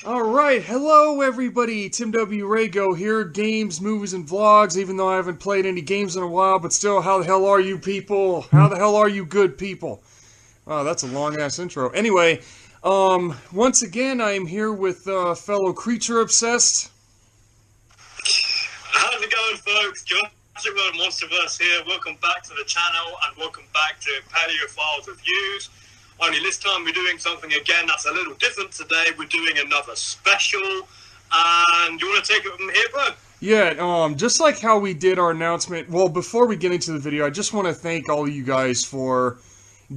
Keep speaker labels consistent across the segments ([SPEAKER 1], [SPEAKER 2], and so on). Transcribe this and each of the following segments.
[SPEAKER 1] Alright, hello everybody, Tim W. Rago here, games, movies, and vlogs, even though I haven't played any games in a while, but still, how the hell are you people? How the hell are you good people? Wow, that's a long-ass intro. Anyway, once again, I am here with fellow Creature Obsessed.
[SPEAKER 2] How's it going, folks? Jurassic World Monsterverse here. Welcome back to the channel, and welcome back to Paleo Files Reviews. Only this time we're doing something again that's a little different today. We're doing another special, and you want to take it from here, bro?
[SPEAKER 1] Yeah, just like how we did our announcement, well, before we get into the video, I just want to thank all of you guys for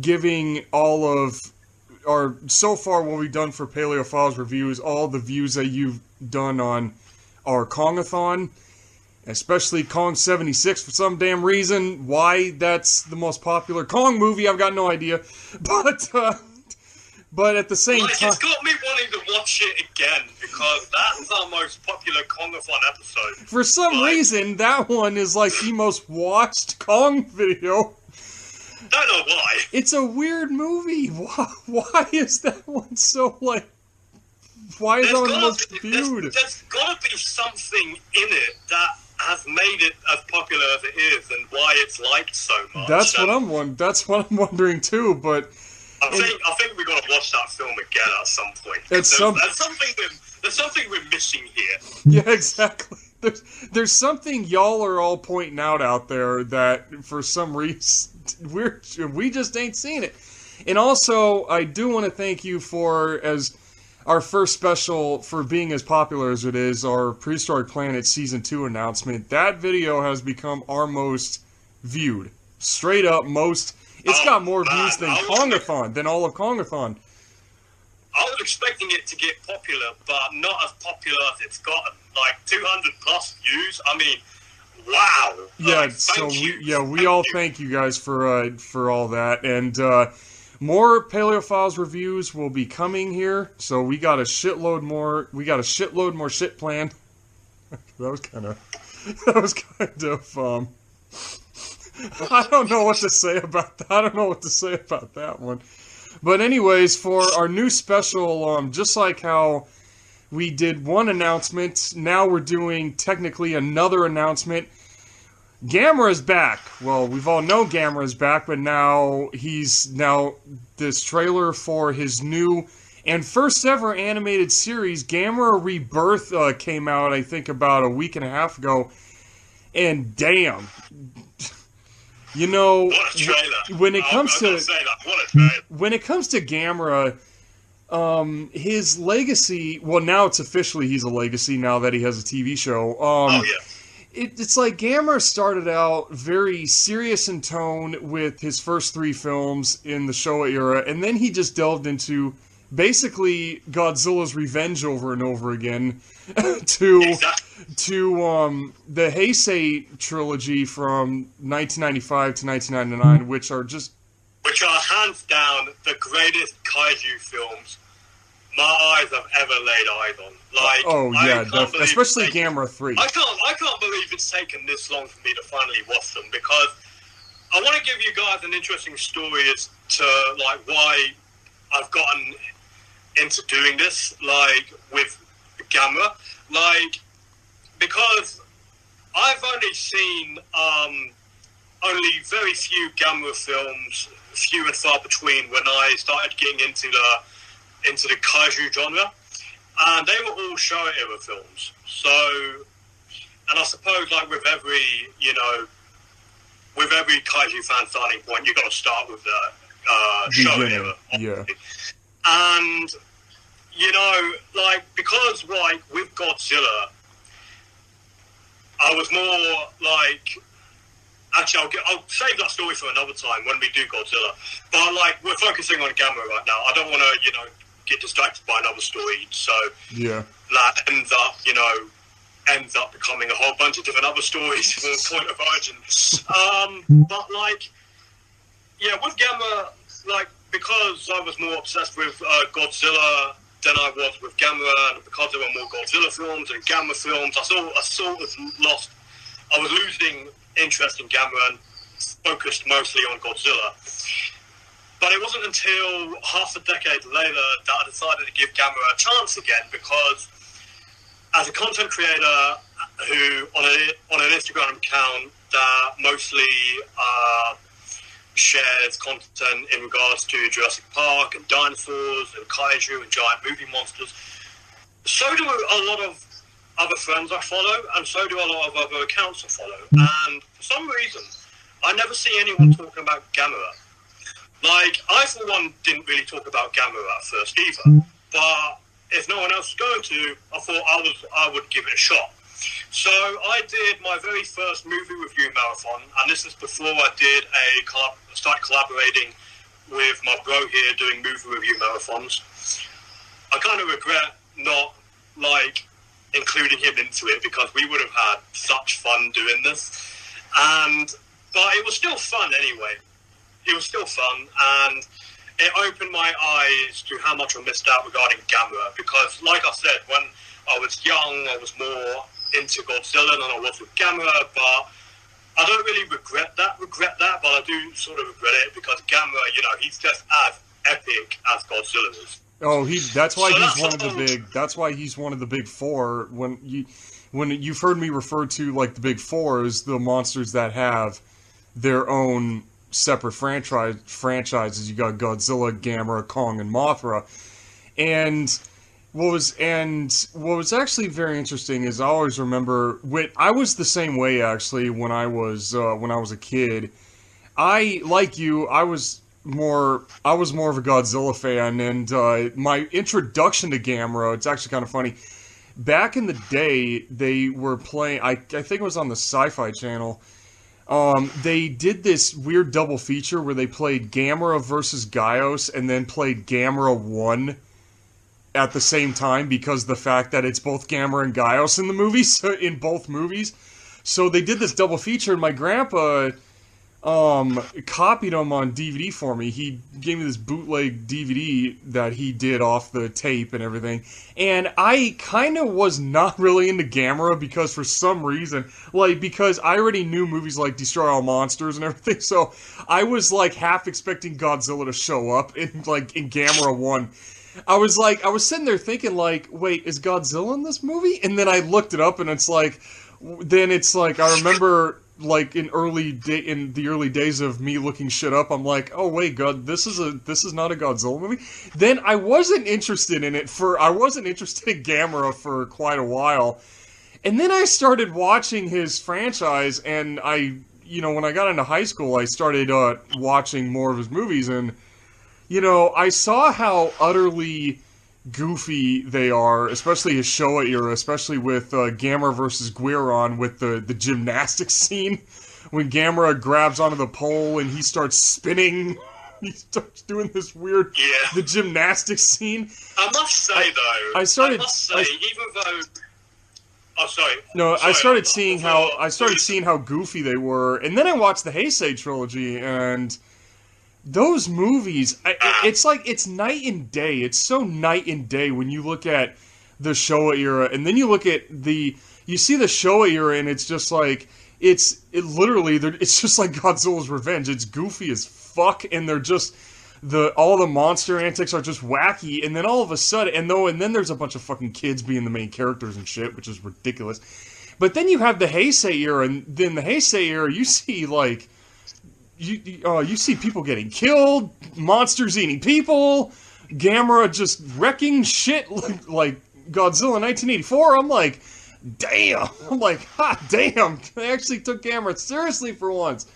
[SPEAKER 1] giving all of our, so far what we've done for Paleo Files Reviews, all the views that you've done on our Kongathon. Especially Kong 76 for some damn reason. Why that's the most popular Kong movie, I've got no idea. But at the same time,
[SPEAKER 2] it's got me wanting to watch it again because that's our most popular Kongathon episode.
[SPEAKER 1] For some reason, that one is like the most watched Kong video.
[SPEAKER 2] Don't know why.
[SPEAKER 1] It's a weird movie. Why is that one so like? Why is that one the most viewed?
[SPEAKER 2] There's gotta be something in it that has made it as popular as it is, and why it's liked so much.
[SPEAKER 1] That's what I'm wondering too. But
[SPEAKER 2] I think we gotta watch that film again at some point. There's something we're missing here.
[SPEAKER 1] Yeah, exactly. There's something y'all are all pointing out there that for some reason we just ain't seen it. And also, I do want to thank you for as our first special for being as popular as it is, our Prehistoric Planet Season 2 announcement. That video has become our most viewed. Straight up most. It's got more views than Kongathon, than all of Kongathon.
[SPEAKER 2] I was expecting it to get popular, but not as popular as it's gotten. Like 200 plus views. I mean, wow.
[SPEAKER 1] Yeah, we all thank you guys for all that, and more Paleophiles reviews will be coming here, so we got a shitload more. We got a shitload more shit planned. That was kind of. I don't know what to say about that. I don't know what to say about that one. But anyways, for our new special, just like how we did one announcement, now we're doing technically another announcement. Gamera's back. Well, we've all known Gamera's back, but now this trailer for his new and first ever animated series, Gamera Rebirth, came out, I think, about a week and a half ago. And damn, you know,
[SPEAKER 2] what a trailer.
[SPEAKER 1] When it comes to Gamera, his legacy. Well, now it's officially he's a legacy now that he has a TV show. It's like Gamera started out very serious in tone with his first 3 films in the Showa era, and then he just delved into basically Godzilla's revenge over and over again to the Heisei trilogy from 1995 to 1999, which are
[SPEAKER 2] hands down the greatest kaiju films my eyes have ever laid eyes on. Like,
[SPEAKER 1] especially Gamera 3.
[SPEAKER 2] I can't believe it's taken this long for me to finally watch them, because I want to give you guys an interesting story as to like why I've gotten into doing this, like with Gamera, like because I've only seen only very few Gamera films, few and far between, when I started getting into the kaiju genre, and they were all Showa era films. So, and I suppose like with every kaiju fan starting point, you got to start with the Showa era, obviously.
[SPEAKER 1] Yeah.
[SPEAKER 2] And like because like with Godzilla, I was more like. Actually, I'll save that story for another time when we do Godzilla. But like we're focusing on Gamera right now. I don't want to get distracted by another story, so that ends up becoming a whole bunch of different other stories for the point of origin. But like, yeah, with Gamera, like because I was more obsessed with Godzilla than I was with Gamera, and because there were more Godzilla films and Gamera films, I sort of lost. I was losing interest in Gamera and focused mostly on Godzilla. But it wasn't until half a decade later that I decided to give Gamera a chance again, because as a content creator who on an Instagram account that mostly shares content in regards to Jurassic Park and dinosaurs and kaiju and giant movie monsters, so do a lot of other friends I follow, and so do a lot of other accounts I follow. And for some reason, I never see anyone talking about Gamera. Like, I, for one, didn't really talk about Gamera at first either. But if no one else was going to, I thought I would give it a shot. So I did my very first movie review marathon, and this is before I did start collaborating with my bro here doing movie review marathons. I kind of regret not, including him into it, because we would have had such fun doing this. But it was still fun anyway. It was still fun, and it opened my eyes to how much I missed out regarding Gamera, because, like I said, when I was young, I was more into Godzilla than I was with Gamera, but I don't really regret that, but I do sort of regret it, because Gamera, he's just as epic as Godzilla is.
[SPEAKER 1] Oh, that's why he's one of the big four. When you've heard me refer to the big four as the monsters that have their own separate franchises. You got Godzilla, Gamera, Kong, and Mothra. And what was actually very interesting is I always remember I was the same way actually when I was a kid. I was more of a Godzilla fan, and my introduction to Gamera, it's actually kind of funny. Back in the day, they were playing, I think it was on the Sci-Fi Channel, they did this weird double feature where they played Gamera versus Gaios and then played Gamera 1 at the same time, because the fact that it's both Gamera and Gaios in the movies, in both movies. So they did this double feature, and my grandpa copied them on DVD for me. He gave me this bootleg DVD that he did off the tape and everything. And I kind of was not really into Gamera, because for some reason, because I already knew movies like Destroy All Monsters and everything, so I was half expecting Godzilla to show up in Gamera 1. I was sitting there thinking wait, is Godzilla in this movie? And then I looked it up, and it's I remember in the early days of me looking shit up, I'm oh wait, God, this is not a Godzilla movie. Then I wasn't interested in Gamera for quite a while. And then I started watching his franchise, and when I got into high school, I started watching more of his movies, and I saw how utterly goofy they are, especially his Showa era, especially with Gamera versus Guiron, with the gymnastics scene, when Gamera grabs onto the pole and he starts spinning. He starts doing this weird, the gymnastics scene.
[SPEAKER 2] I must say, though, I started
[SPEAKER 1] seeing how goofy they were, and then I watched the Heisei trilogy, and those movies, it's night and day. It's so night and day when you look at the Showa era, and then you look at you see the Showa era, and it's just it's just like Godzilla's Revenge. It's goofy as fuck, and they're just, all the monster antics are just wacky, and then all of a sudden, and then there's a bunch of fucking kids being the main characters and shit, which is ridiculous. But then you have the Heisei era, and then the Heisei era, you see you see people getting killed, monsters eating people, Gamera just wrecking shit like Godzilla 1984. I'm damn. I'm hot damn. They actually took Gamera seriously for once.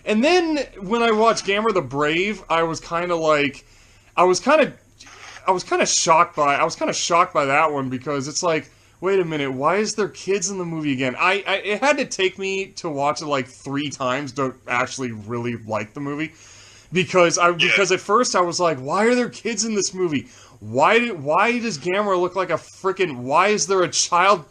[SPEAKER 1] And then when I watched Gamera the Brave, I was kind of shocked by that one, because it's wait a minute, why is there kids in the movie again? It had to take me to watch it 3 times to actually really like the movie, because at first I was why are there kids in this movie? Why does Gamera look like a freaking, why is there a child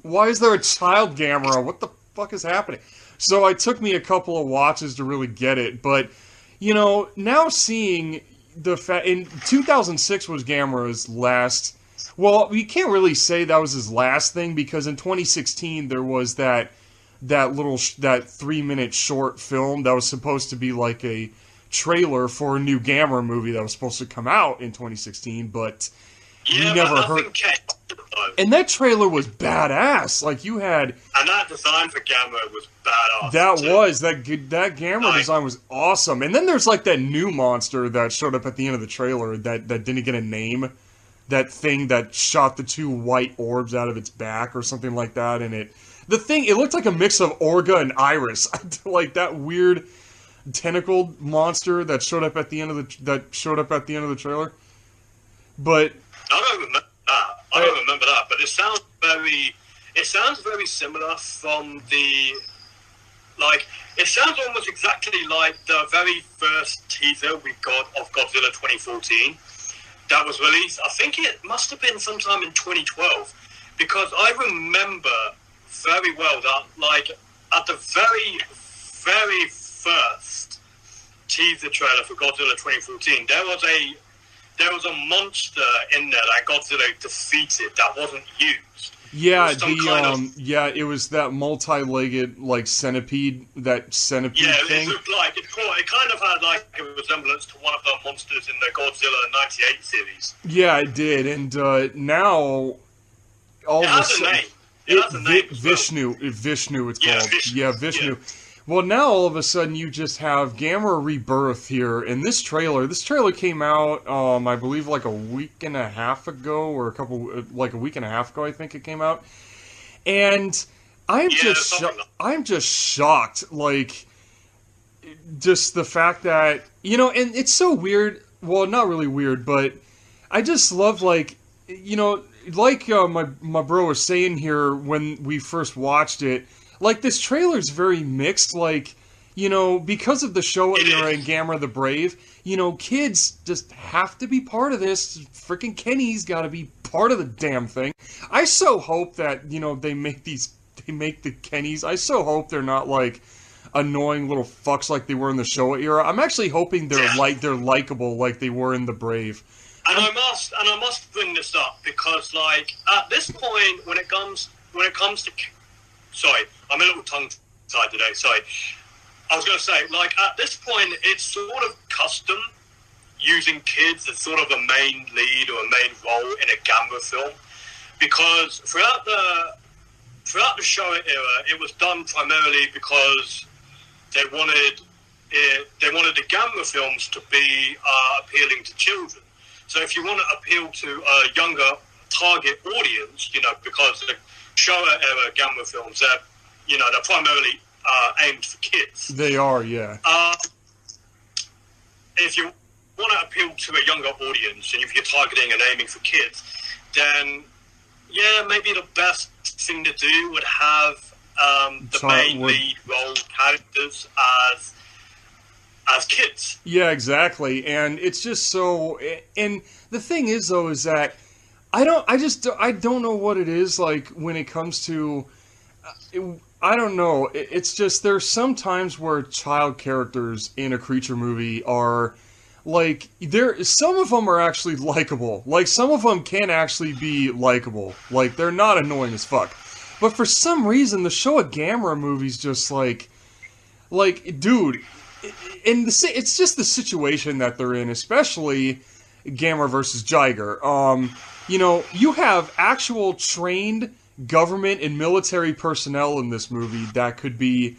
[SPEAKER 1] Gamera? What the fuck is happening? So it took me a couple of watches to really get it, but now seeing the fact, in 2006 was Gamera's last. Well, we can't really say that was his last thing, because in 2016 there was that 3-minute short film that was supposed to be a trailer for a new Gamera movie that was supposed to come out in 2016, but
[SPEAKER 2] yeah,
[SPEAKER 1] we never heard. And that trailer was badass. Like you had,
[SPEAKER 2] and that design for Gamera was badass.
[SPEAKER 1] That Gamera design was awesome. And then there's like that new monster that showed up at the end of the trailer that didn't get a name. That thing that shot the two white orbs out of its back or something like that, and it looked like a mix of Orga and Iris, like that weird tentacled monster that showed up at the end of the trailer. But
[SPEAKER 2] I don't remember that. I don't remember that, but it sounds very similar from the, like, it sounds almost exactly like the very first teaser we got of Godzilla 2014. That was released, I think it must have been sometime in 2012, because I remember very well that, like, at the very, very first teaser trailer for Godzilla 2014, there was a monster in there that Godzilla defeated that wasn't used.
[SPEAKER 1] Yeah, it was that multi-legged centipede, thing.
[SPEAKER 2] It looked like it kind of had like a resemblance to one of the monsters in the Godzilla '98 series.
[SPEAKER 1] Yeah, it did, and now all of a sudden, it has a name. Vishnu, it's called. Vishnu. Yeah. Well, now all of a sudden you just have Gamera Rebirth here, and this trailer came out, I believe like a week and a half ago, or a week and a half ago, I think it came out. And I'm just shocked, like, just the fact that, and it's so weird, well, not really weird, but I just love, like, my bro was saying here when we first watched it, like, this trailer's very mixed, like, because of the Showa era and Gamera the Brave, kids just have to be part of this. Freaking Kenny's gotta be part of the damn thing. I so hope that, they make the Kennys, I so hope they're not, like, annoying little fucks like they were in the Showa era. I'm actually hoping they're likable like they were in the Brave.
[SPEAKER 2] And I must bring this up, because, like, at this point, when it comes to... Sorry, I'm a little tongue-tied today, sorry. I was going to say, like, at this point, it's sort of custom using kids as sort of a main lead or a main role in a Gamera film, because throughout the Showa era, it was done primarily because they wanted the Gamera films to be appealing to children. So if you want to appeal to a younger target audience, because the Showa era Gamera films, they're primarily aimed for kids.
[SPEAKER 1] They are, yeah.
[SPEAKER 2] If you want to appeal to a younger audience, and if you're targeting and aiming for kids, then maybe the best thing to do would have the main lead role characters as kids.
[SPEAKER 1] Yeah, exactly. And it's just so. And the thing is, though, is that I don't know what it is like when it comes to. I don't know. It's just there's some times where child characters in a creature movie are like some of them are actually likable. Like some of them can actually be likable. Like they're not annoying as fuck. But for some reason the Showa Gamera movies just like dude, and it's just the situation that they're in, especially Gamera versus Jiger. You have actual trained government and military personnel in this movie that could be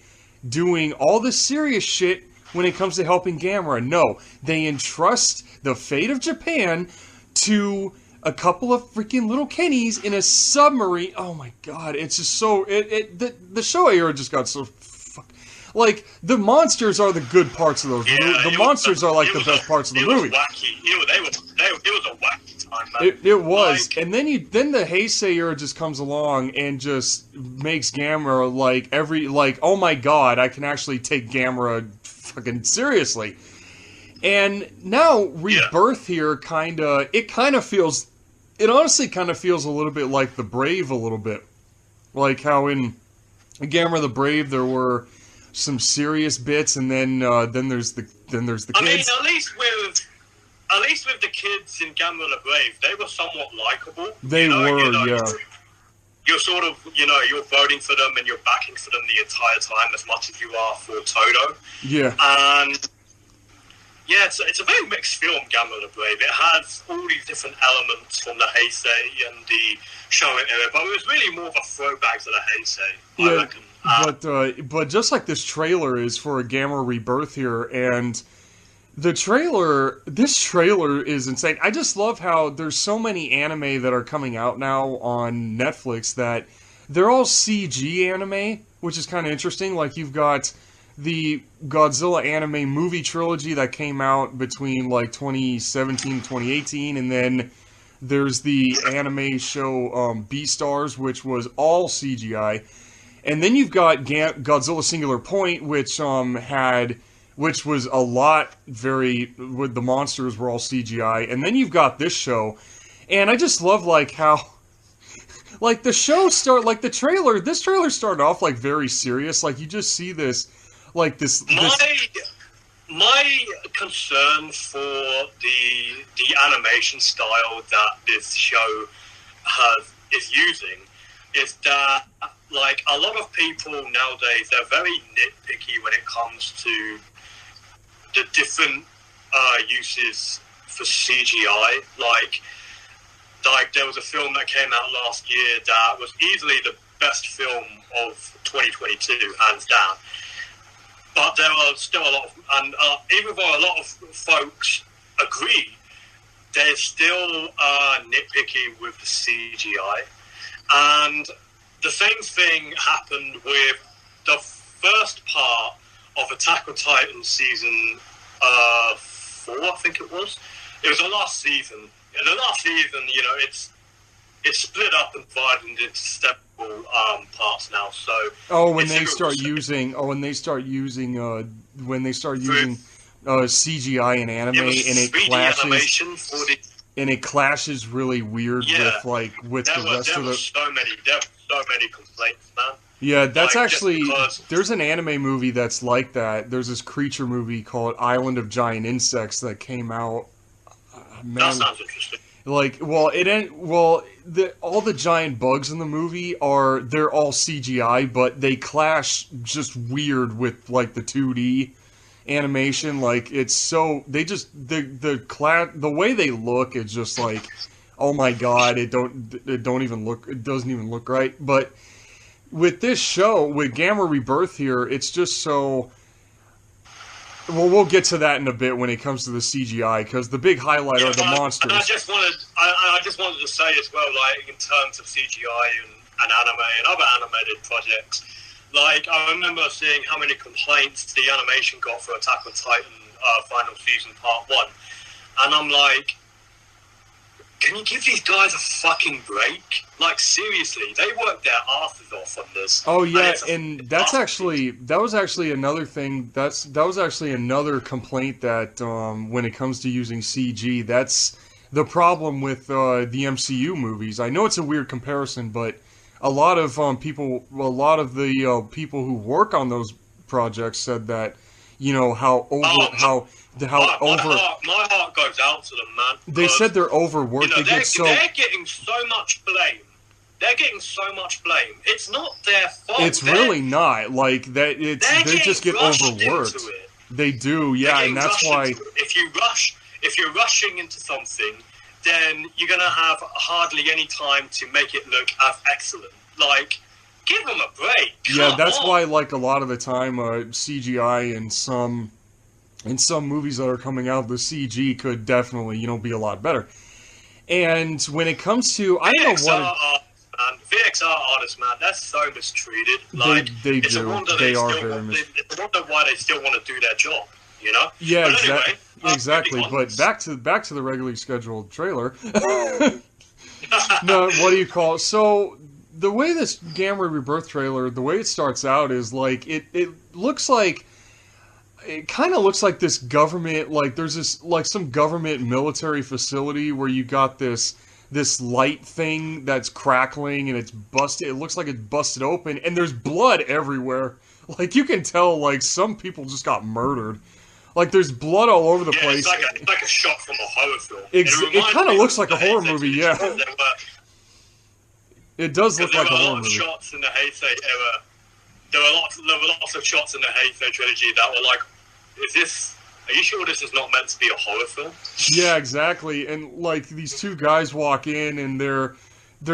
[SPEAKER 1] doing all the serious shit when it comes to helping Gamera. No, they entrust the fate of Japan to a couple of freaking little Kennys in a submarine. Oh my god, it's just so... The Showa era just got so... Like, the monsters are the good parts of those movies. The monsters are like the best parts of the movie.
[SPEAKER 2] It was wacky. It was a wacky time, man.
[SPEAKER 1] It was. Like, and then the Heisei era just comes along and just makes Gamera oh my god, I can actually take Gamera fucking seriously. And now Rebirth here it honestly kind of feels a little bit like the Brave a little bit. Like how in Gamera the Brave there were some serious bits, and then there's the kids.
[SPEAKER 2] I mean, at least with the kids in Gamera the Brave, they were somewhat likable.
[SPEAKER 1] They were, yeah.
[SPEAKER 2] You're sort of, you're voting for them and you're backing for them the entire time as much as you are for Todo.
[SPEAKER 1] Yeah.
[SPEAKER 2] And Yeah, it's a very mixed film, Gamera Rebirth. It has all these different elements from the Heisei and the Shonen era, but it was really more of a throwback to the Heisei, I reckon.
[SPEAKER 1] But just like this trailer is for a Gamera Rebirth here, and this trailer is insane. I just love how there's so many anime that are coming out now on Netflix that they're all CG anime, which is kind of interesting. Like, you've got the Godzilla anime movie trilogy that came out between like 2017 and 2018, and then there's the anime show Beastars, which was all CGI, and then you've got Godzilla Singular Point, which was a lot with the monsters were all CGI, and then you've got this show, and I just love like how like the trailer. This trailer started off like very serious, like you just see this. Like
[SPEAKER 2] my concern for the animation style that this show is using is that, like, a lot of people nowadays, they're very nitpicky when it comes to the different uses for CGI. Like there was a film that came out last year that was easily the best film of 2022, hands down. But there are still a lot of, and even though a lot of folks agree, they're still nitpicky with the CGI. And the same thing happened with the first part of Attack on Titan season 4, I think it was. It was the last season. In the last season, you know, it's split up and divided into several parts now. So
[SPEAKER 1] when they start using CGI in anime, and it clashes really weird with the rest of the.
[SPEAKER 2] There were so many complaints, man.
[SPEAKER 1] Yeah, that's actually there's an anime movie that's like that. There's this creature movie called Island of Giant Insects that came out.
[SPEAKER 2] That sounds interesting.
[SPEAKER 1] Like, all the giant bugs in the movie they're all CGI, but they clash just weird with like the 2D animation. Like, it's so the way they look is just like, oh my god, it doesn't even look right. But with this show, with Gamera Rebirth here, it's just so. Well, we'll get to that in a bit when it comes to the CGI, because the big highlight are the monsters.
[SPEAKER 2] And I just wanted to say as well, like, in terms of CGI and anime and other animated projects, like, I remember seeing how many complaints the animation got for Attack on Titan final season part 1, and I'm like, can you give these guys a fucking break? Like, seriously, they worked their asses off on this.
[SPEAKER 1] Oh yeah, and that was actually another thing. That was actually another complaint that when it comes to using CG, that's the problem with the MCU movies. I know it's a weird comparison, but a lot of the people who work on those projects said that, you know, my
[SPEAKER 2] heart goes out to them, man.
[SPEAKER 1] They said they're overworked.
[SPEAKER 2] You know, they're getting so much blame. They're getting so much blame. It's not their fault.
[SPEAKER 1] It's really not. Like that. They just get overworked. They do, yeah, and that's why.
[SPEAKER 2] If you're rushing into something, then you're gonna have hardly any time to make it look as excellent. Like, give them a break.
[SPEAKER 1] Yeah, that's why. Like, a lot of the time, CGI in some movies that are coming out, the CG could definitely, you know, be a lot better. And when it comes to, I don't know what.
[SPEAKER 2] VXR artists, man, that's so mistreated. Like,
[SPEAKER 1] they do. They are very mistreated.
[SPEAKER 2] It's a wonder why they still want to do their job, you know?
[SPEAKER 1] Yeah,
[SPEAKER 2] but
[SPEAKER 1] exactly. But back to the regularly scheduled trailer. No, what do you call it? So, the way this Gamera Rebirth trailer, the way it starts out is like, it looks like, it kind of looks like this government, like there's this, like some government military facility where you got this light thing that's crackling and it's busted. It looks like it's busted open and there's blood everywhere. Like, you can tell, like, some people just got murdered. Like, there's blood all over the place.
[SPEAKER 2] It's like a shot from a horror film.
[SPEAKER 1] It kind of looks like a horror movie, yeah. It does look like a horror movie.
[SPEAKER 2] Shots in the Heisei era. There were lots of shots in the Heisei trilogy that were like, is this are you sure this is not meant to be a horror film?
[SPEAKER 1] Yeah, exactly. And like these two guys walk in, and they're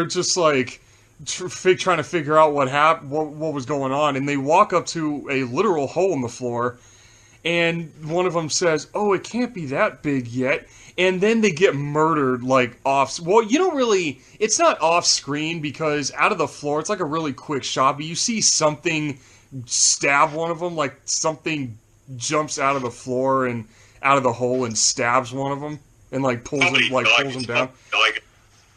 [SPEAKER 1] just like trying to figure out what was going on, and they walk up to a literal hole in the floor, and one of them says, "Oh, it can't be that big yet." And then they get murdered, like, off... Well, you don't really... It's not off-screen, because out of the floor, it's like a really quick shot, but you see something stab one of them, like, something jumps out of the floor and out of the hole and stabs one of them, and, like, pulls him down.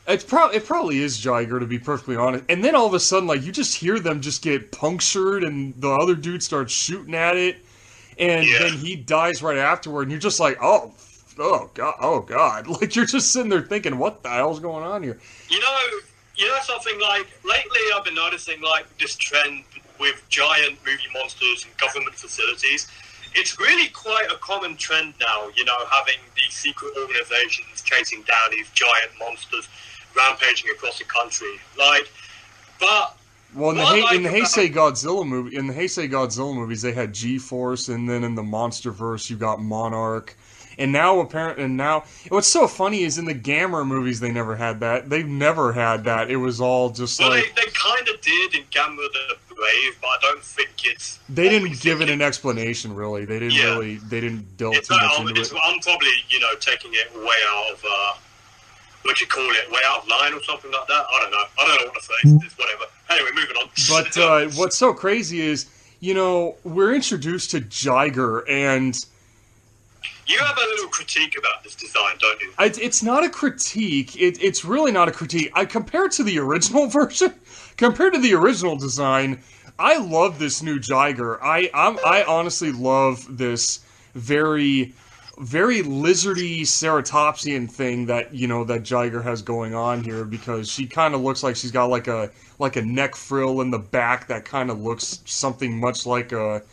[SPEAKER 1] It probably is Jiger, to be perfectly honest. And then all of a sudden, like, you just hear them just get punctured, and the other dude starts shooting at it, and then he dies right afterward, and you're just like, oh god, like you're just sitting there thinking, what the hell's going on here?
[SPEAKER 2] You know something, like lately I've been noticing like this trend with giant movie monsters in government facilities. It's really quite a common trend now, you know, having these secret organizations chasing down these giant monsters rampaging across the country. Like, but
[SPEAKER 1] well, in the Heisei Godzilla movies, they had G-Force, and then in the MonsterVerse, you got Monarch. And now, what's so funny is in the Gamera movies, they never had that. They've never had that. It was all just
[SPEAKER 2] they kind of did in Gamera the Brave, but I don't think it's...
[SPEAKER 1] They didn't give it an explanation, really. They didn't delve too much into it.
[SPEAKER 2] I'm probably, taking it way out of, way out of line or something like that. I don't know what the phrase is, whatever. Anyway, moving on.
[SPEAKER 1] But what's so crazy is, we're introduced to Jiger, and...
[SPEAKER 2] You have a little critique about this design, don't you?
[SPEAKER 1] It's not a critique. It's really not a critique. Compared to the original version, compared to the original design, I love this new Jiger. I honestly love this very, very lizardy ceratopsian thing that that Jiger has going on here, because she kind of looks like she's got like a neck frill in the back that kind of looks something much like a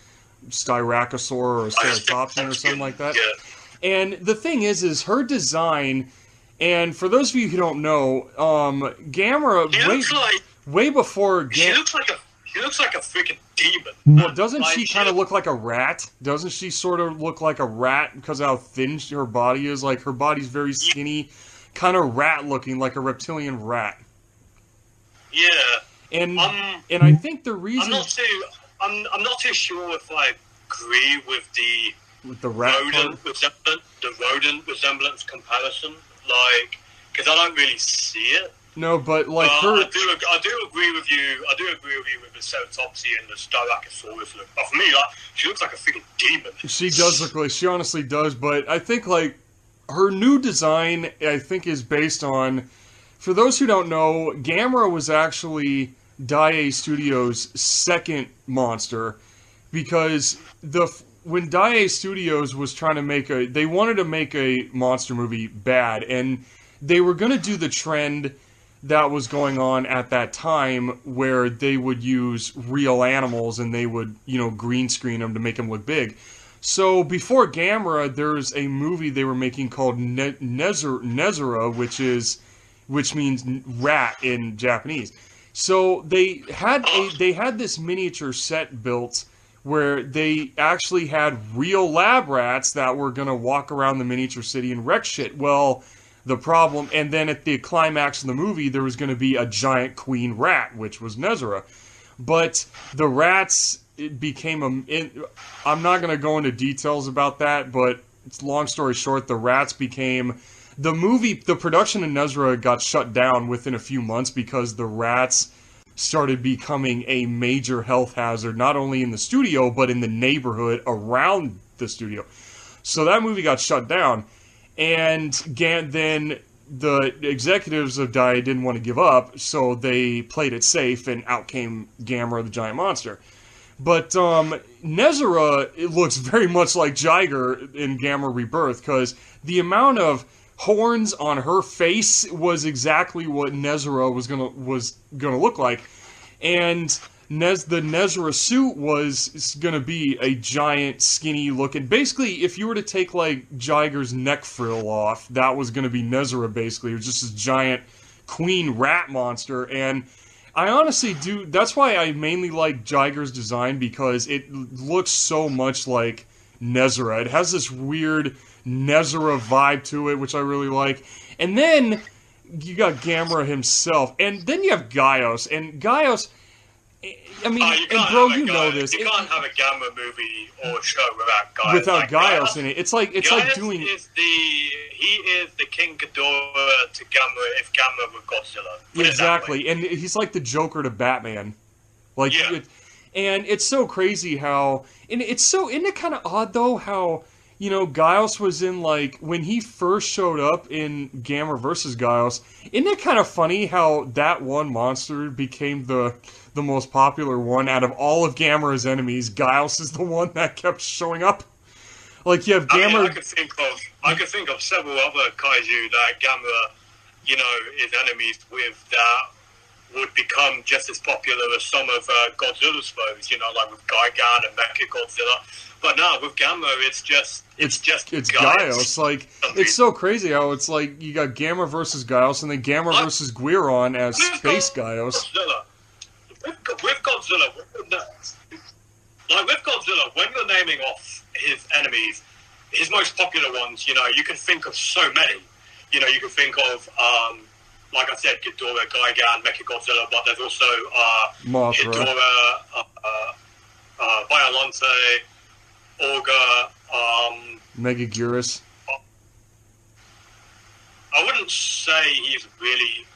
[SPEAKER 1] Styracosaur or a ceratopsian or something like that. Yeah. And the thing is her design, and for those of you who don't know, Gamera way before
[SPEAKER 2] he looks like a freaking demon.
[SPEAKER 1] Well, doesn't she kind of look like a rat? Doesn't she sort of look like a rat because of how thin her body is? Like, her body's very skinny, kind of rat looking, like a reptilian rat.
[SPEAKER 2] Yeah.
[SPEAKER 1] And I think the reason
[SPEAKER 2] I'm not too sure if I agree with the rodent resemblance comparison, like, because I don't really see it.
[SPEAKER 1] No, but like
[SPEAKER 2] I do agree with you. I do agree with you with the ceratopsy and the Styracosaurus look. But for me, she looks like a freaking demon.
[SPEAKER 1] She does look like, she honestly does. But I think like her new design, I think, is based on. For those who don't know, Gamera was actually Daiei Studios' second monster, because when Daiei Studios was trying to they wanted to make a monster movie bad, and they were going to do the trend that was going on at that time where they would use real animals and they would, green screen them to make them look big. So before Gamera, there's a movie they were making called Nezura, which means rat in Japanese. So they had this miniature set built where they actually had real lab rats that were going to walk around the miniature city and wreck shit. Well, the problem, and then at the climax of the movie, there was going to be a giant queen rat, which was Nezura. But the rats, it became I'm not going to go into details about that, but long story short, the rats became... The production of Nezura got shut down within a few months because the rats started becoming a major health hazard, not only in the studio, but in the neighborhood around the studio. So that movie got shut down, and then the executives of Daiei didn't want to give up, so they played it safe, and out came Gamera the Giant Monster. But Nezura, it looks very much like Jiger in Gamera Rebirth, because the amount of horns on her face was exactly what Nezura was gonna look like, and the Nezura suit was gonna be a giant, skinny looking. Basically, if you were to take like Jiger's neck frill off, that was gonna be Nezura. Basically, it was just this giant queen rat monster, and I honestly do. That's why I mainly like Jiger's design, because it looks so much like Nezera. It has this weird Nezera vibe to it, which I really like. And then you got Gamera himself, and then you have Gaios, and Gaios. I mean, and bro, you know this.
[SPEAKER 2] You can't have a Gamera movie or show without Gaios.
[SPEAKER 1] Without Gaios in it, it's like doing.
[SPEAKER 2] He is the King Ghidorah to Gamera if Gamera were Godzilla.
[SPEAKER 1] Exactly, and he's like the Joker to Batman. Like,
[SPEAKER 2] yeah.
[SPEAKER 1] And it's so crazy how, and isn't it kind of odd though how, you know, Gaios was in, like, when he first showed up in Gamera vs. Gaios, isn't it kind of funny how that one monster became the most popular one out of all of Gamera's enemies? Gaios is the one that kept showing up. Like, you have Gamera...
[SPEAKER 2] I could think of several other kaiju that Gamera, you know, is enemies with that would become just as popular as some of Godzilla's foes, you know, like with Gigan and Mechagodzilla. But no, with Gamera, it's Gaios.
[SPEAKER 1] Like, it's so crazy how it's like you got Gamera versus Gaios, and then Gamera versus Guiron as Space Gaios.
[SPEAKER 2] With Godzilla, when you're naming off his enemies, his most popular ones, you know, you can think of so many. You know, you can think of, like I said, Ghidorah, Gigan, Mechagodzilla, but there's also
[SPEAKER 1] Mothra,
[SPEAKER 2] Ghidorah, Violante, Orga,
[SPEAKER 1] Megaguirus.
[SPEAKER 2] I wouldn't say he's really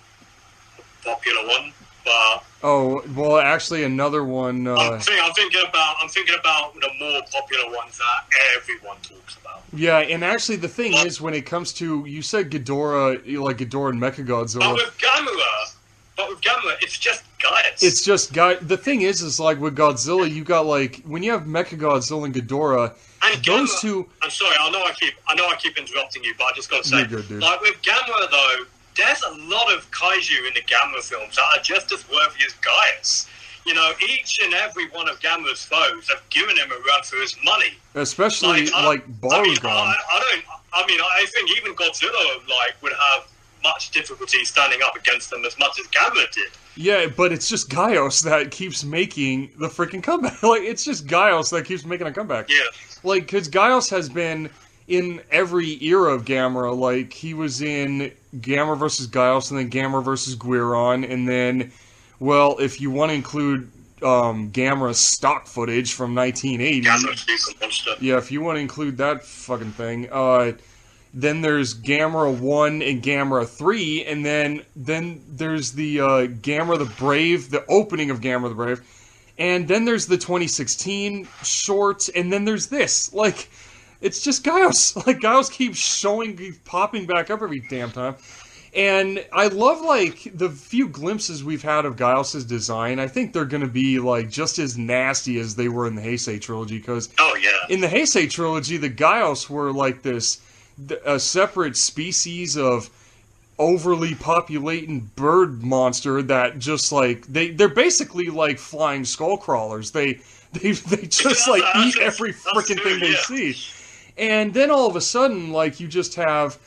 [SPEAKER 2] a popular one, but
[SPEAKER 1] oh well, actually another one.
[SPEAKER 2] I'm thinking about the more popular ones that everyone talks about.
[SPEAKER 1] Yeah, and actually the thing is, when it comes to, you said Ghidorah, like Ghidorah and Mechagodzilla.
[SPEAKER 2] But with Gamera, it's just Gaius.
[SPEAKER 1] It's just The thing is like with Godzilla, you got like when you have Mechagodzilla and Ghidorah,
[SPEAKER 2] and
[SPEAKER 1] those
[SPEAKER 2] Gamera,
[SPEAKER 1] two.
[SPEAKER 2] I'm sorry, I know I keep interrupting you, but I just got to say,
[SPEAKER 1] you're good, dude.
[SPEAKER 2] Like with Gamera though, there's a lot of kaiju in the Gamera films that are just as worthy as Gaius. You know, each and every one of Gamera's foes have given him a run for his money.
[SPEAKER 1] Especially Barugon.
[SPEAKER 2] I think even Godzilla would have much difficulty standing up against them as much as Gamera did.
[SPEAKER 1] Yeah, but it's just Gaios that keeps making the freaking comeback. Like, it's just Gaios that keeps making a comeback.
[SPEAKER 2] Yeah.
[SPEAKER 1] Like, because Gaios has been in every era of Gamera. Like, he was in Gamera vs. Gaios, and then Gamera vs. Guiron, and then, well, if you want to include Gamera's stock footage from 1980.
[SPEAKER 2] Gamera's a monster.
[SPEAKER 1] Yeah, if you want to include that fucking thing. Then there's Gamera 1 and Gamera 3, and then there's the Gamera the Brave, the opening of Gamera the Brave, and then there's the 2016 shorts, and then there's this. Like, it's just Gaios. Like, Gaios keeps popping back up every damn time. And I love, like, the few glimpses we've had of Gaios' design. I think they're going to be, like, just as nasty as they were in the Heisei trilogy, because in the Heisei trilogy, the Gaios were, like, a separate species of overly populating bird monster that just, like, they're basically like flying skull crawlers. They just like eat every freaking thing they see. And then all of a sudden, like, you just have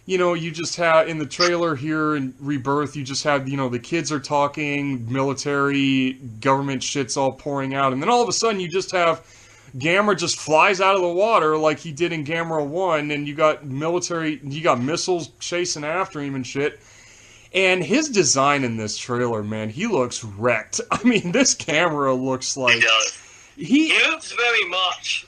[SPEAKER 1] in the trailer here in Rebirth, you just have, the kids are talking, military, government shit's all pouring out, and then all of a sudden you just have Gamera just flies out of the water like he did in Gamera 1, and you got missiles chasing after him and shit. And his design in this trailer, man, he looks wrecked. I mean, this Gamera looks like...
[SPEAKER 2] He does. He looks very much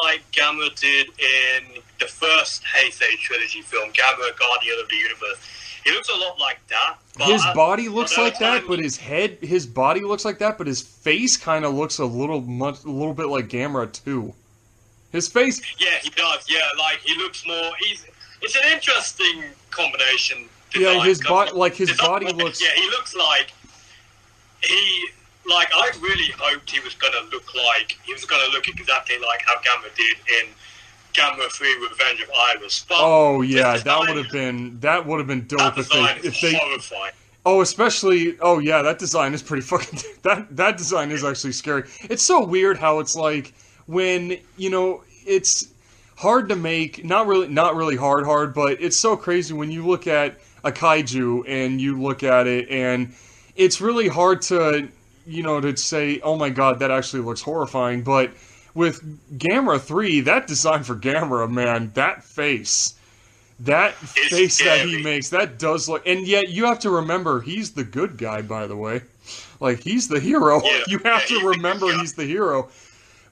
[SPEAKER 2] like Gamera did in the first Heisei trilogy film, Gamera Guardian of the Universe. He looks a lot like that.
[SPEAKER 1] His body looks like that, but his body looks like that, but his face kind of looks a little bit like Gamera too. His face.
[SPEAKER 2] Yeah, he does. Yeah, like he looks more. It's an interesting combination.
[SPEAKER 1] Yeah, his body looks.
[SPEAKER 2] Yeah, he looks like I really hoped he was gonna look exactly like how Gamera did in Gamera 3 Revenge of Iris. But
[SPEAKER 1] that would have been dope if they
[SPEAKER 2] horrifying.
[SPEAKER 1] Oh, especially that design is pretty fucking that design is actually scary. It's so weird how it's like when, it's hard to make, not really hard, but it's so crazy when you look at a kaiju and you look at it and it's really hard to to say, oh my god, that actually looks horrifying, but with Gamera 3, that design for Gamera, man, that face that he makes, that does look... And yet, you have to remember, he's the good guy, by the way. Like, he's the hero.
[SPEAKER 2] Yeah,
[SPEAKER 1] you have to remember he's the hero.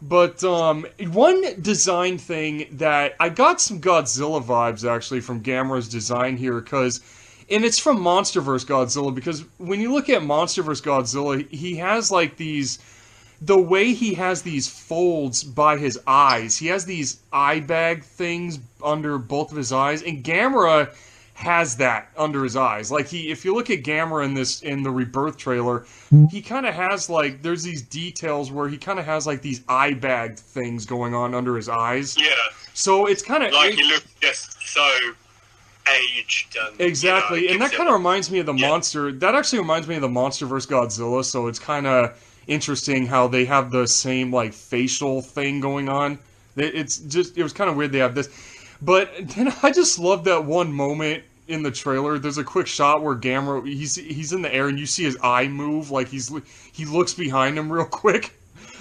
[SPEAKER 1] But, one design thing that... I got some Godzilla vibes, actually, from Gamera's design here, because... And it's from MonsterVerse Godzilla, because when you look at MonsterVerse Godzilla, he has, like, these... The way he has these folds by his eyes, he has these eye bag things under both of his eyes, and Gamera has that under his eyes. Like, if you look at Gamera in the Rebirth trailer, he kind of has, like, there's these details where he kind of has, like, these eye bag things going on under his eyes.
[SPEAKER 2] Yeah.
[SPEAKER 1] So it's kind of...
[SPEAKER 2] Like, he looks just so aged. And,
[SPEAKER 1] exactly,
[SPEAKER 2] you know,
[SPEAKER 1] and that kind of reminds me of the monster... That actually reminds me of the MonsterVerse Godzilla, so it's kind of... interesting how they have the same, like, facial thing going on. It's just, it was kind of weird they have this. But then I just love that one moment in the trailer. There's a quick shot where Gamera, he's in the air and you see his eye move, like he looks behind him real quick.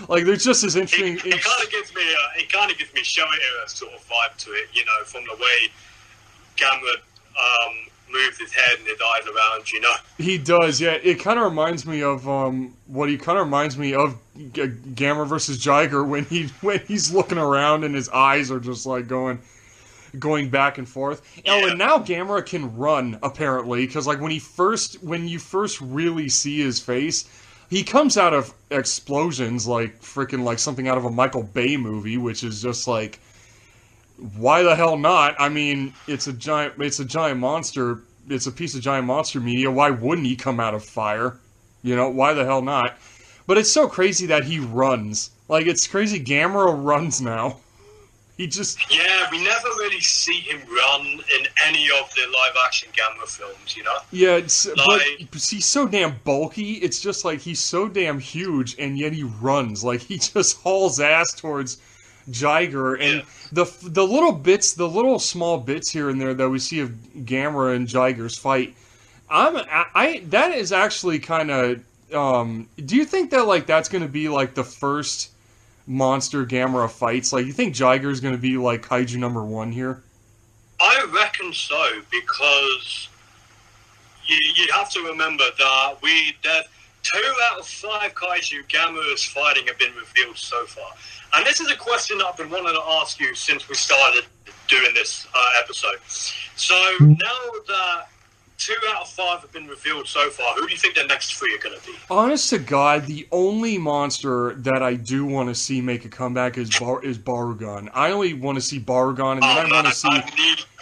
[SPEAKER 1] Like, there's just this interesting...
[SPEAKER 2] It kind of gives me Showa era sort of vibe to it, you know, from the way Gamera moves his head and his eyes around, you know. He
[SPEAKER 1] does, yeah. It kind of reminds me of Gamera versus Jiger when he's looking around and his eyes are just like going back and forth. Yeah. Oh, and now Gamera can run apparently, because like when you first really see his face, he comes out of explosions like freaking like something out of a Michael Bay movie, which is just like, why the hell not? I mean, it's a giant monster. It's a piece of giant monster media. Why wouldn't he come out of fire? You know, why the hell not? But it's so crazy that he runs. Like, it's crazy. Gamera runs now. He just...
[SPEAKER 2] Yeah, we never really see him run in any of the live-action Gamera films, you know?
[SPEAKER 1] Yeah, but he's so damn bulky. It's just like he's so damn huge, and yet he runs. Like, he just hauls ass towards Jiger, and the little small bits here and there that we see of Gamera and Jiger's fight, that is actually kind of, do you think that like that's going to be like the first monster Gamera fights? Like, you think Jiger's going to be like Kaiju #1 here?
[SPEAKER 2] I reckon so, because you have to remember that there's 2 out of 5 Kaiju Gamera's fighting have been revealed so far. And this is a question that I've been wanting to ask you since we started doing this episode. So, now that 2 out of 5 have been revealed so far, who do you think the next 3 are going to be?
[SPEAKER 1] Honest to God, the only monster that I do want to see make a comeback is Barugan. I only want to see Barugan, and then I want to see...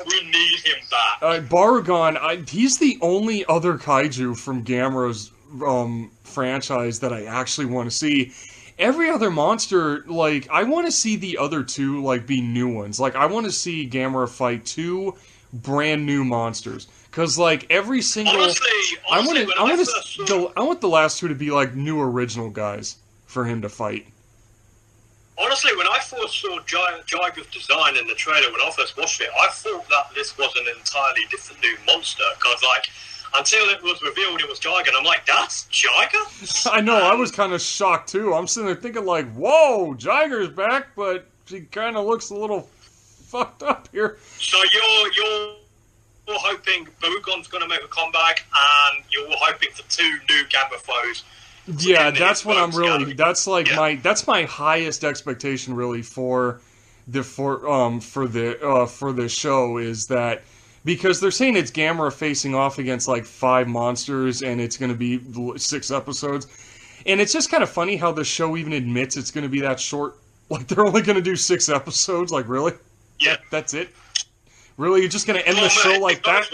[SPEAKER 2] We need him back.
[SPEAKER 1] Barugan, he's the only other Kaiju from Gamera's franchise that I actually want to see. Every other monster, like, I want to see the other 2, like, be new ones. Like, I want to see Gamera fight 2 brand new monsters. Because, like, every single...
[SPEAKER 2] Honestly,
[SPEAKER 1] I want the last 2 to be, like, new original guys for him to fight.
[SPEAKER 2] Honestly, when I first saw Jiger's design in the trailer, when I first watched it, I thought that this was an entirely different new monster. Because, like, until it was revealed it was Jiger, and I'm like, that's Jiger?
[SPEAKER 1] I know, I was kind of shocked, too. I'm sitting there thinking, like, whoa, Jiger's back, but she kind of looks a little fucked up here.
[SPEAKER 2] So you're hoping Barugon's going to make a comeback, and you're hoping for 2 new Gamera foes.
[SPEAKER 1] Yeah, that's what I'm really... That's like that's my highest expectation, really, for the show, is that... Because they're saying it's Gamera facing off against, like, 5 monsters, and it's going to be 6 episodes. And it's just kind of funny how the show even admits it's going to be that short. Like, they're only going to do 6 episodes? Like, really?
[SPEAKER 2] Yeah.
[SPEAKER 1] That's it? Really? You're just going to end the show like that?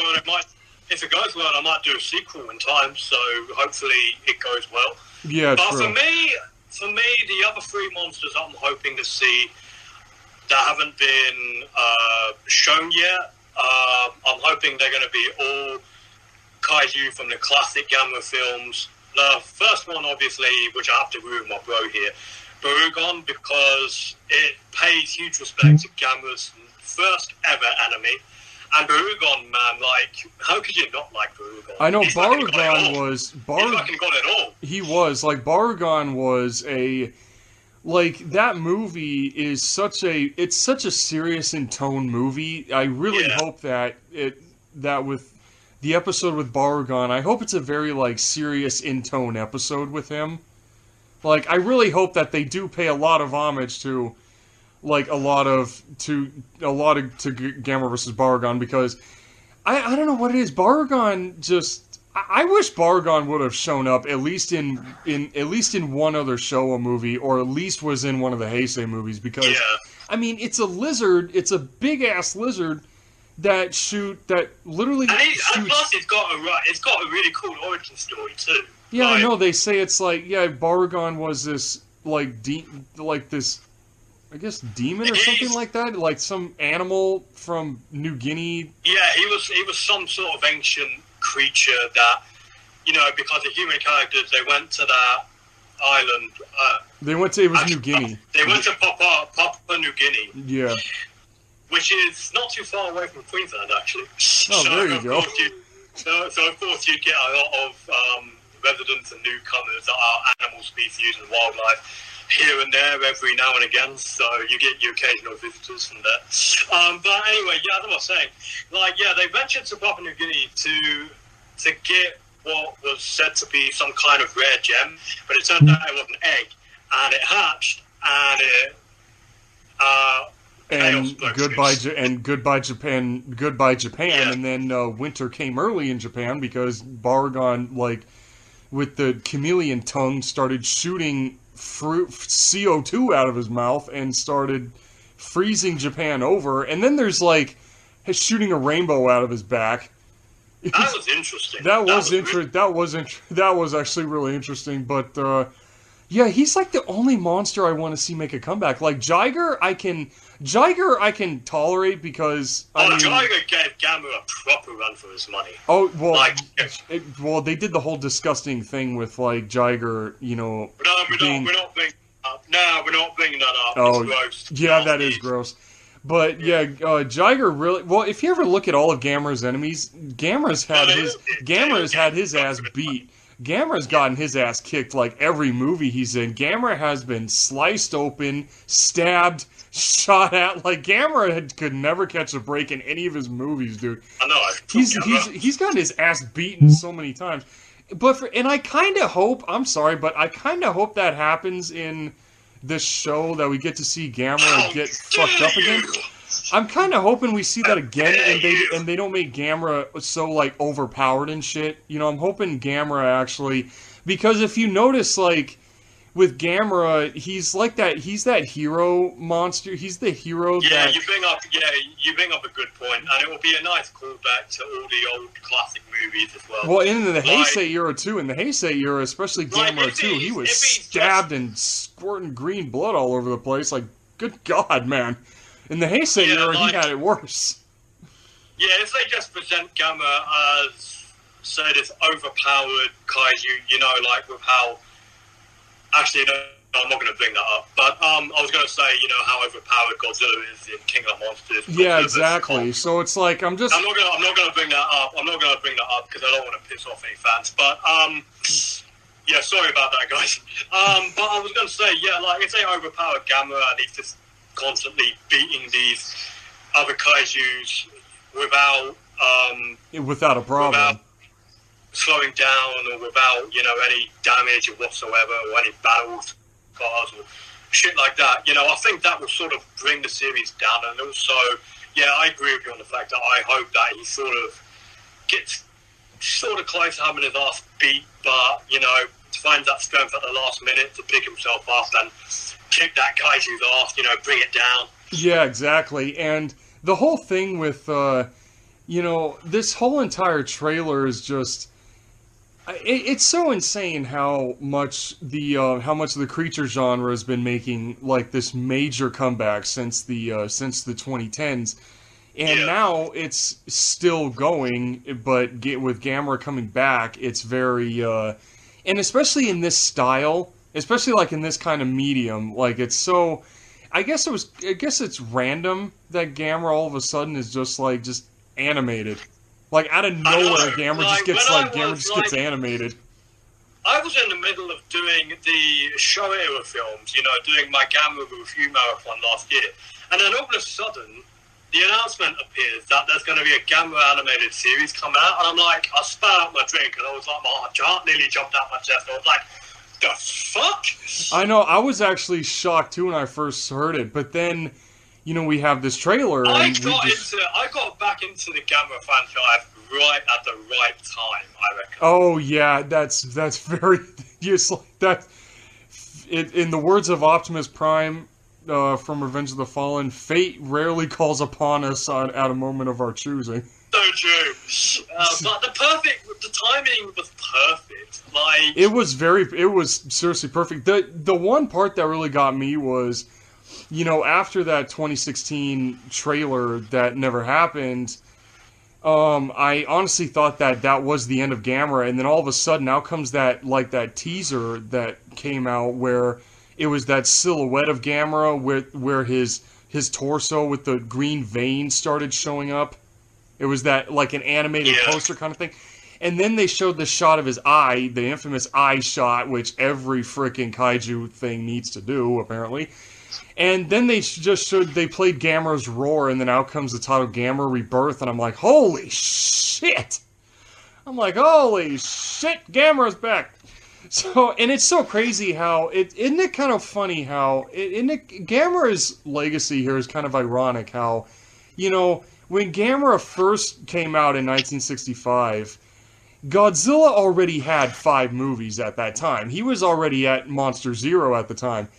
[SPEAKER 2] If it goes well, I might do a sequel in time, so hopefully it goes well.
[SPEAKER 1] Yeah,
[SPEAKER 2] but
[SPEAKER 1] true.
[SPEAKER 2] For me, the other 3 monsters I'm hoping to see that haven't been shown yet, I'm hoping they're going to be all Kaiju from the classic Gamera films. The first one, obviously, which I have to agree with my bro here, Barugon, because it pays huge respect to Gamera's first ever anime. And Barugon, man, like, how could you not like Barugon?
[SPEAKER 1] I know, Barugon
[SPEAKER 2] was... He fucking got it all.
[SPEAKER 1] He was. Like, Barugon was a... like that movie is it's such a serious in tone movie. I really hope that with the episode with Baragon, I hope it's a very like serious in tone episode with him. Like I really hope that they do pay a lot of homage to like to Gamera versus Baragon, because I don't know what it is. Baragon just, I wish Baragon would have shown up at least in one other Showa movie, or at least was in one of the Heisei movies, because I mean it's a lizard, it's a big ass lizard that literally shoots.
[SPEAKER 2] And plus it's got a really cool origin story too.
[SPEAKER 1] Yeah, I know. They say it's like, Baragon was this like this, I guess, demon or something like that, like some animal from New Guinea.
[SPEAKER 2] Yeah, he was some sort of ancient creature that, because the human characters, they went to that island.
[SPEAKER 1] It was New Guinea.
[SPEAKER 2] They went to Papua New Guinea.
[SPEAKER 1] Yeah.
[SPEAKER 2] Which is not too far away from Queensland, actually.
[SPEAKER 1] Oh, there you go.
[SPEAKER 2] So of course you get a lot of residents and newcomers that are animal species and wildlife here and there every now and again, so you get your occasional visitors from there. But anyway, as I was saying, they ventured to Papua New Guinea to get what was said to be some kind of rare gem, but it turned out it was an egg, and it hatched, and it goodbye Japan,
[SPEAKER 1] and then winter came early in Japan because Baragon, like with the chameleon tongue, started shooting CO2 out of his mouth and started freezing Japan over, and then there's like shooting a rainbow out of his back.
[SPEAKER 2] That was interesting.
[SPEAKER 1] That was actually really interesting. But he's like the only monster I want to see make a comeback. Like Jiger, I can tolerate because
[SPEAKER 2] Jiger gave Gamera a proper run for his money.
[SPEAKER 1] Oh well, they did the whole disgusting thing with like Jiger,
[SPEAKER 2] we're not bringing that up.
[SPEAKER 1] Oh,
[SPEAKER 2] it's gross.
[SPEAKER 1] Yeah, that is gross. But Jiger really. Well, if you ever look at all of Gamera's enemies, Gamera's had his ass beat. Gamera's gotten his ass kicked like every movie he's in. Gamera has been sliced open, stabbed, shot at. Like Gamera could never catch a break in any of his movies, dude.
[SPEAKER 2] I know.
[SPEAKER 1] He's gotten his ass beaten so many times. And I kind of hope. I'm sorry, but I kind of hope that happens in this show, that we get to see Gamera get fucked up again. I'm kind of hoping we see that again, and they don't make Gamera so like overpowered and shit. I'm hoping Gamera actually, because if you notice, like with Gamera, he's like that. He's that hero monster. He's the hero.
[SPEAKER 2] Yeah, you bring up a good point, and it will be a nice callback to all the old classic movies as well.
[SPEAKER 1] Well, in the Heisei era too. In the Heisei era, especially Gamera too, he was stabbed and squirting green blood all over the place. Like, good God, man. In the Heisei era, he had it worse.
[SPEAKER 2] Yeah, if they just present Gamera as, say, this overpowered kaiju, like with how... Actually, no, I'm not going to bring that up. But I was going to say, how overpowered Godzilla is in King of Monsters.
[SPEAKER 1] Yeah, exactly. So it's like, I'm not
[SPEAKER 2] going to bring that up. I'm not going to bring that up because I don't want to piss off any fans. But, yeah, sorry about that, guys. But I was going to say, if they overpowered Gamera and he's just constantly beating these other kaijus without
[SPEAKER 1] a problem,
[SPEAKER 2] without slowing down, or without any damage or whatsoever, or any battle scars or shit like that. I think that will sort of bring the series down. And also, I agree with you on the fact that I hope that he sort of gets sort of close to having his ass beat, but finds that strength at the last minute to pick himself up and kick that kaiju's ass, bring it down.
[SPEAKER 1] Yeah, exactly. And the whole thing with, this whole entire trailer is just, it's so insane how much the creature genre has been making like this major comeback since the 2010s. And now it's still going, but with Gamera coming back, it's very, and especially in this style, especially like in this kind of medium, like it's so, I guess it's random that Gamera all of a sudden is just animated. Like out of nowhere, Gamera just gets animated.
[SPEAKER 2] I was in the middle of doing the show era films, you know, doing my Gamera review marathon last year. And then all of a sudden, the announcement appears that there's going to be a Gamera animated series coming out. And I'm like, I spat out my drink and I was like, my heart nearly jumped out my chest. I was like, the fuck?
[SPEAKER 1] I know, I was actually shocked too when I first heard it, but then, you know, we have this trailer.
[SPEAKER 2] I got back into the Gamera franchise right at the right time, I reckon.
[SPEAKER 1] Oh yeah, that's very just like that. In the words of Optimus Prime from Revenge of the Fallen, fate rarely calls upon us at a moment of our choosing.
[SPEAKER 2] So true, but the timing was perfect. Like
[SPEAKER 1] it was seriously perfect. The one part that really got me was, you know, after that 2016 trailer that never happened. I honestly thought that was the end of Gamera, and then all of a sudden, now comes that teaser that came out where it was that silhouette of Gamera where his torso with the green veins started showing up. It was that like an animated poster kind of thing, and then they showed the shot of his eye, the infamous eye shot, which every freaking kaiju thing needs to do apparently. And then they played Gamera's Roar, and then out comes the title Gamera Rebirth, and I'm like, holy shit! Gamera's back! So, and it's so crazy how, isn't it kind of funny how, Gamera's legacy here is kind of ironic how, you know, when Gamera first came out in 1965, Godzilla already had 5 movies at that time. He was already at Monster Zero at the time.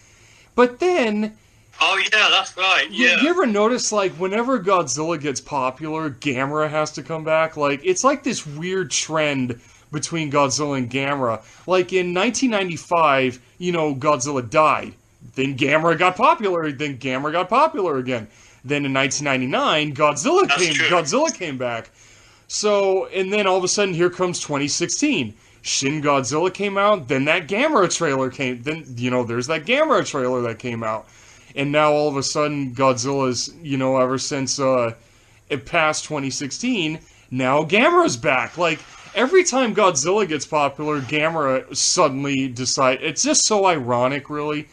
[SPEAKER 1] But then...
[SPEAKER 2] Oh, yeah, that's right, yeah.
[SPEAKER 1] You ever notice, like, whenever Godzilla gets popular, Gamera has to come back? Like, it's like this weird trend between Godzilla and Gamera. Like, in 1995, you know, Godzilla died. Then Gamera got popular. Then Gamera got popular again. Then in 1999, Godzilla came back. So, and then all of a sudden, here comes 2016. Shin Godzilla came out, then that Gamera trailer came, then, you know, there's that Gamera trailer that came out. And now all of a sudden, Godzilla's, you know, ever since it passed 2016, now Gamera's back. Like, every time Godzilla gets popular, Gamera suddenly it's just so ironic, really,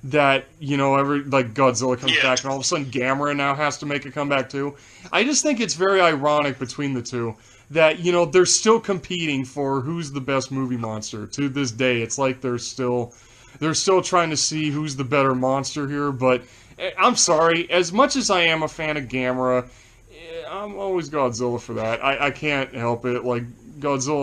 [SPEAKER 1] that, you know, Godzilla comes back and all of a sudden Gamera now has to make a comeback too. I just think it's very ironic between the two. That, you know, they're still competing for who's the best movie monster. To this day, it's like they're still trying to see who's the better monster here, but I'm sorry, as much as I am a fan of Gamera, I'm always Godzilla for that. I can't help it, like, Godzilla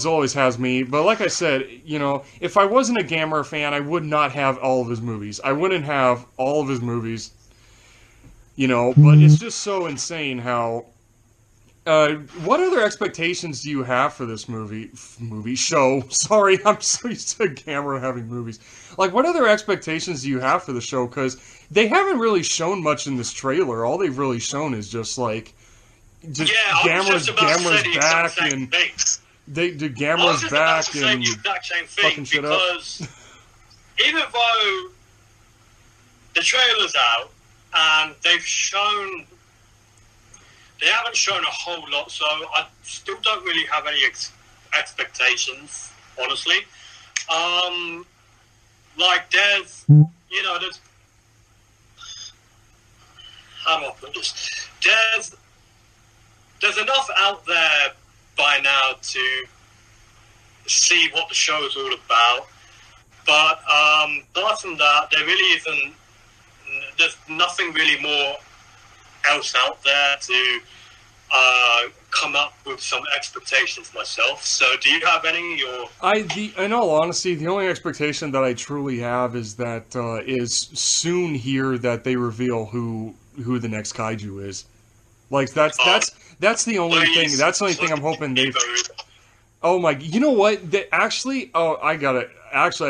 [SPEAKER 1] always has me, but like I said, you know, if I wasn't a Gamera fan, I would not have all of his movies. I wouldn't have all of his movies, you know, but it's just so insane how... what other expectations do you have for this show? Sorry, I'm so used to Gamera having movies. Like, what other expectations do you have for the show? Because they haven't really shown much in this trailer. All they've really shown is just Gamera's back, and Gamera's back, and fucking shit up.
[SPEAKER 2] Because even though the trailer's out and they haven't shown a whole lot, so I still don't really have any expectations, honestly. Like, there's, you know, how do I put this? There's enough out there by now to see what the show is all about. But apart from that, there's nothing really more else out there to come up with some expectations myself. So do you have any?
[SPEAKER 1] In all honesty, the only expectation that I truly have is that is soon here that they reveal who the next kaiju is. Like, that's the only thing. That's the only thing I'm hoping they... Oh my... You know what? I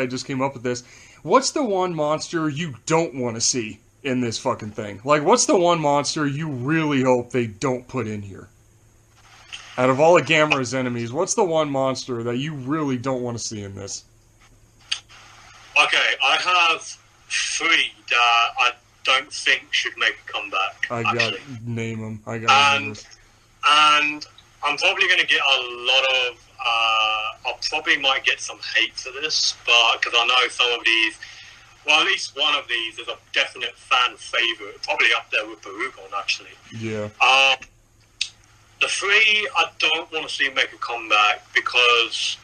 [SPEAKER 1] just came up with this. What's the one monster you don't want to see in this fucking thing? Like, what's the one monster you really hope they don't put in here? Out of all of Gamera's enemies, what's the one monster that you really don't want to see in this?
[SPEAKER 2] Okay, I have 3 that I don't think should make a comeback.
[SPEAKER 1] Name them. I got
[SPEAKER 2] and I'm probably going to get a lot of. I probably might get some hate for this, but because I know some of these. Well, at least one of these is a definite fan favorite, probably up there with Barugon, actually.
[SPEAKER 1] Yeah.
[SPEAKER 2] The three I don't want to see make a comeback because,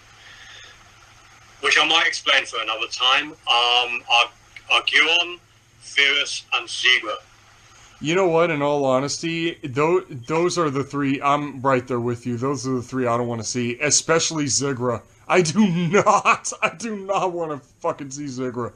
[SPEAKER 2] which I might explain for another time. Are Giron, Virus, and Zebra.
[SPEAKER 1] You know what? In all honesty, those are the three. I'm right there with you. Those are the three I don't want to see, especially Zigra. I do not want to fucking see Zigra.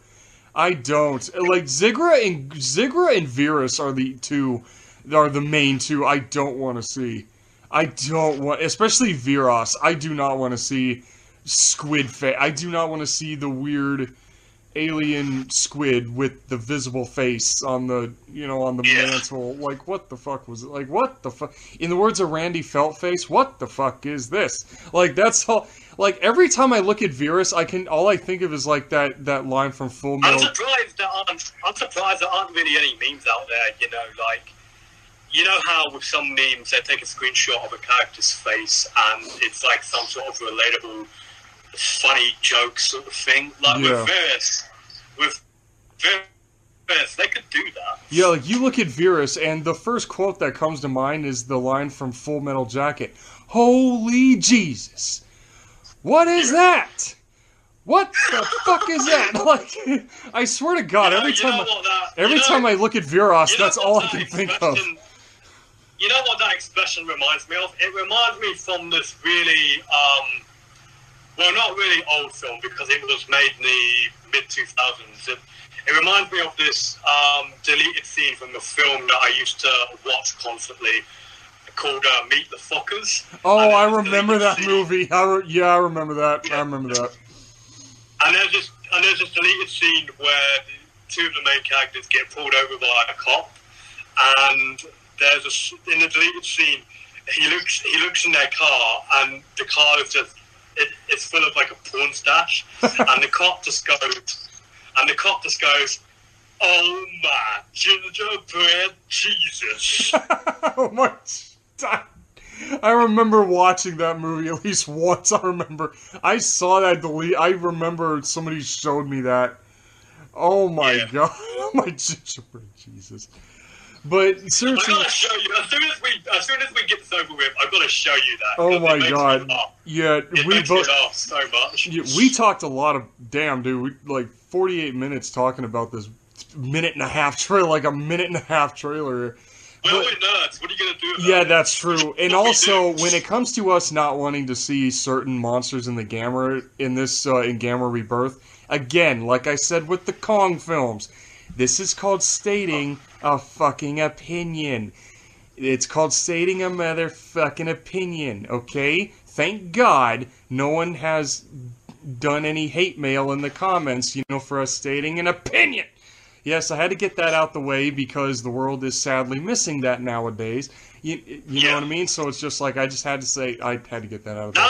[SPEAKER 1] I don't. Like, Zigra and Virus are the main two I don't want to see. I don't want, especially Viras. I do not want to see squid face. I do not want to see the weird alien squid with the visible face on the, mantle. Like, what the fuck was it? Like, what the fuck? In the words of Randy Feltface, what the fuck is this? Like, that's all. Like, every time I look at Virus, all I think of is, like, that line from Full Metal.
[SPEAKER 2] I'm surprised there aren't really any memes out there, like, you know how with some memes they take a screenshot of a character's face and it's like some sort of relatable, funny joke sort of thing? Like,
[SPEAKER 1] yeah.
[SPEAKER 2] with Virus, they could do that.
[SPEAKER 1] Yeah, like, you look at Virus, and the first quote that comes to mind is the line from Full Metal Jacket. Holy Jesus! What is that? What the fuck is that? Like, I swear to God, every time I look at Viras, that's all I can think of.
[SPEAKER 2] You know what that expression reminds me of? It reminds me from this really, well, not really old film because it was made in the mid-2000s. It reminds me of this deleted scene from a film that I used to watch constantly, called Meet the Fockers.
[SPEAKER 1] Oh, I remember that movie. I remember that. I remember that.
[SPEAKER 2] And there's this deleted scene where two of the main characters get pulled over by a cop, and in the deleted scene, he looks in their car, and the car is just it's full of like a porn stash, and the cop just goes, "Oh my gingerbread Jesus!"
[SPEAKER 1] Oh my. I remember watching that movie at least once. I saw that delete. I remember somebody showed me that. Oh my God. Oh my gingerbread Jesus. But seriously,
[SPEAKER 2] I gotta show you as soon as we get this over with. I've got to show you that.
[SPEAKER 1] Oh my God. Yeah,
[SPEAKER 2] it makes me laugh so much.
[SPEAKER 1] Yeah, we talked a lot of like 48 minutes talking about this minute and a half trailer, like a minute and a half trailer.
[SPEAKER 2] Well, we're nuts. What are you going to do about it?
[SPEAKER 1] Yeah, that's true. And also, when it comes to us not wanting to see certain monsters in the Gamera, in Gamera Rebirth, again, like I said with the Kong films, this is called stating a fucking opinion. It's called stating a motherfucking opinion, okay? Thank God no one has done any hate mail in the comments, for us stating an opinion. Yes, I had to get that out the way because the world is sadly missing that nowadays. You know what I mean? So it's just like I just had to say I had to get that out of the way.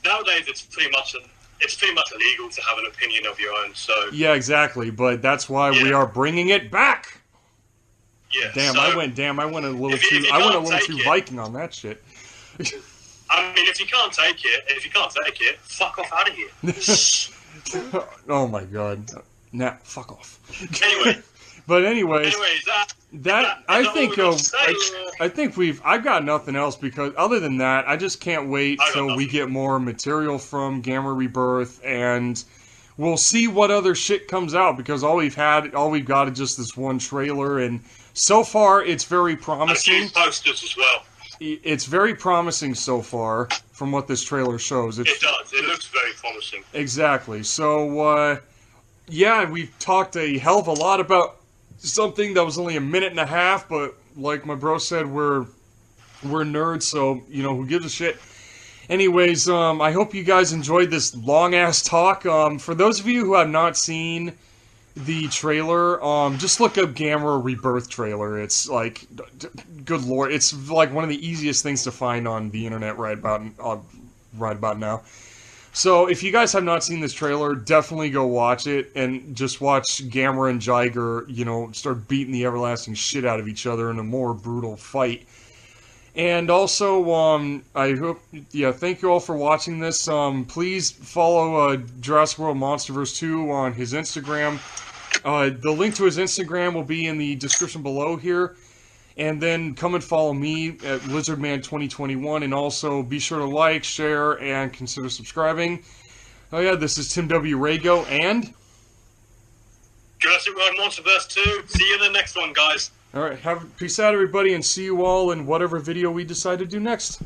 [SPEAKER 2] Nowadays it's pretty much illegal to have an opinion of your own. So
[SPEAKER 1] yeah, exactly. But that's why we are bringing it back.
[SPEAKER 2] Yeah.
[SPEAKER 1] Damn, I went a little too Viking on that shit.
[SPEAKER 2] I mean, if you can't take it, fuck off out of here.
[SPEAKER 1] Oh my God. Nah, fuck off.
[SPEAKER 2] Anyway.
[SPEAKER 1] But anyways, I've got nothing else because other than that, I just can't wait till we get more material from Gamera Rebirth and we'll see what other shit comes out because all we've got is just this one trailer and so far it's very promising.
[SPEAKER 2] And a few posters as well.
[SPEAKER 1] It's very promising so far from what this trailer shows.
[SPEAKER 2] It does. It looks very promising.
[SPEAKER 1] Exactly. So, yeah, we've talked a hell of a lot about something that was only a minute and a half, but like my bro said, we're nerds, so, who gives a shit? Anyways, I hope you guys enjoyed this long-ass talk. For those of you who have not seen the trailer, just look up Gamera Rebirth trailer. It's like, good lord, it's like one of the easiest things to find on the internet right about now. So, if you guys have not seen this trailer, definitely go watch it, and just watch Gamera and Jiger, start beating the everlasting shit out of each other in a more brutal fight. And also, I hope, thank you all for watching this. Please follow Jurassic World Monsterverse 2 on his Instagram. The link to his Instagram will be in the description below here. And then come and follow me at LizardMan2021. And also be sure to like, share, and consider subscribing. Oh yeah, this is Tim W. Rago and
[SPEAKER 2] Jurassic World Monsterverse 2. See you in the next one, guys.
[SPEAKER 1] Alright, peace out everybody, and see you all in whatever video we decide to do next.